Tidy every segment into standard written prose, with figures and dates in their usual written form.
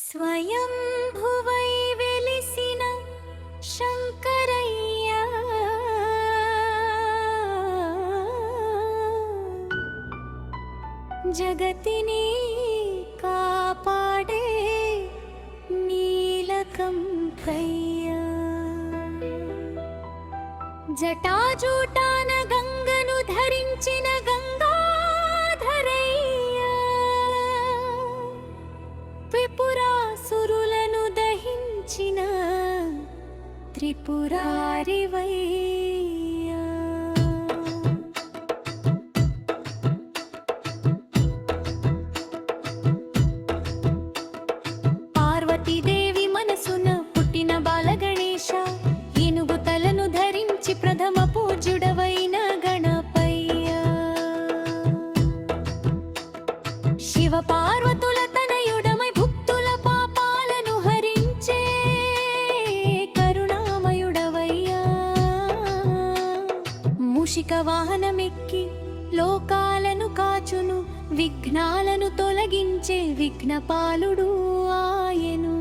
స్వయంభువై వెలిసిన శంకరయ్య జగతిని కాపాడే నీలకంఠయ్య జటాజూటాన గంగను ధరించిన గంగాధరయ్య త్రిపురాసురులను దహించిన త్రిపురారివయ్య పార్వతీదేవి మనసున పుట్టిన బాలగణేశ ఏనుగు తలను ధరించి ప్రథమ పూజ్యుడవైన గణపయ్య శివ పార్వతుల తనయుడమై భక్తుల పాపాలను హరించే కరుణామయుడవయ్యా మూషిక వాహనమెక్కి లోకాలను కాచును విఘ్నాలను తొలగించే విఘ్నపాలుడు ఆయను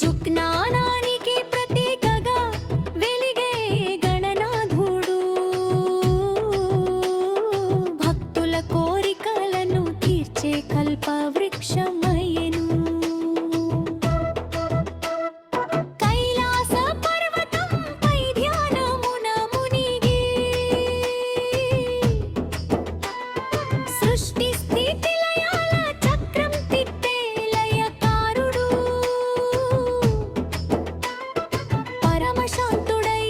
జుజ్ఞానానికి ప్రతీకగా వెలిగే గణనాథుడు భక్తుల కోరికలను తీర్చే కల్పవృక్షమయ్యెను కైలాస పర్వతంపై ధ్యానమున మునిగి సృష్టి స్థితి లయాల చక్రం తిప్పే లయకారుడు పరమశాంతుడై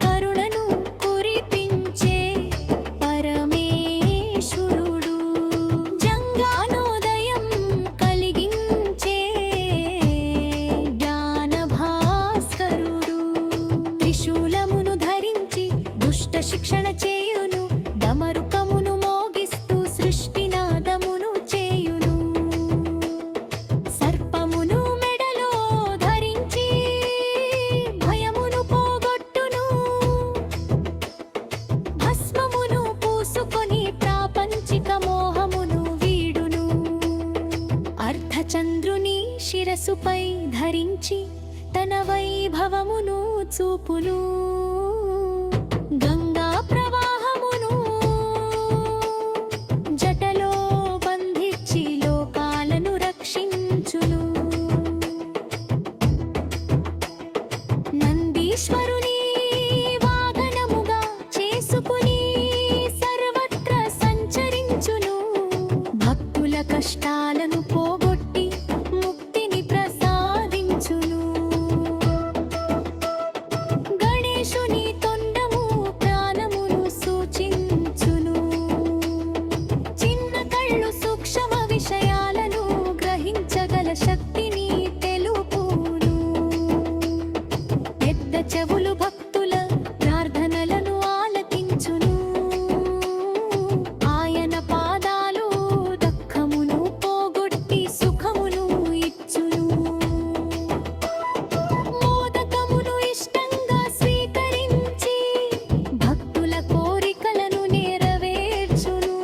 కరుణను కురిపించే పరమేశ్వరుడు జంగానోదయం కలిగించే జ్ఞాన భాస్కరుడు త్రిశూలమును ధరించి దుష్ట శిక్షణ చేయును డమరుకమును మోగిస్తూ సృష్టినాదమును చేయును సర్పమును మెడలో ధరించి భయమును పోగొట్టును భస్మమును పూసుకొని ప్రాపంచిక మోహమును వీడును అర్ధచంద్రుని శిరసుపై ధరించి తన వైభవమును చూపును గంగా ప్రవాహమును జటలో బంధించి లోకాలను రక్షించును నందీశ్వరుని వాహనముగా చేసుకుని సర్వత్ర సంచరించును భక్తుల కష్టాలను పోగొట్టి ముక్తిని ప్రసాదించును గణేశుని తొండము ప్రాణమును సూచించును చిన్న కళ్ళు సూక్ష్మ విషయాలను గ్రహించగల శక్తిని తెలుపును పెద్ద చెవులు భక్తుల ప్రార్థనలను ఆలకించును ఆయన పాదాలు దుఃఖమును పోగొట్టి సుఖమును ఇచ్చును మోదకమును ఇష్టంగా స్వీకరించి భక్తుల కోరికలను నెరవేర్చును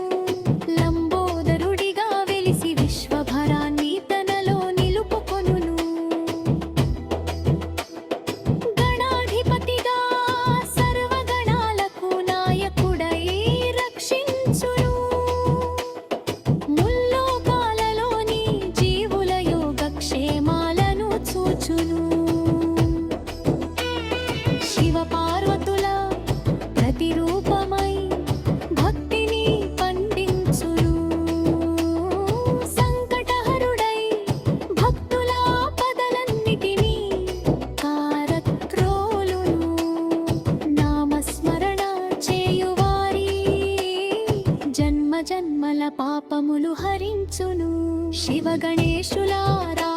లంబోదరుడిగా వెలిసి విశ్వభరాన్ని తనలో నిలుపుకొనును గణాధిపతిగా సర్వగణాలకు నాయకుడై రక్షించును ముల్లోకాలలోని జీవుల యోగక్షేమాలను చూచును శివ పార్వతుల ప్రతిరూపమై భక్తిని పండించును సంకటహరుడై భక్తుల ఆపదలన్నిటినీ కారత్రోలును నామస్మరణ చేయువారి జన్మ జన్మల పాపములు హరించును శివ గణేశులారా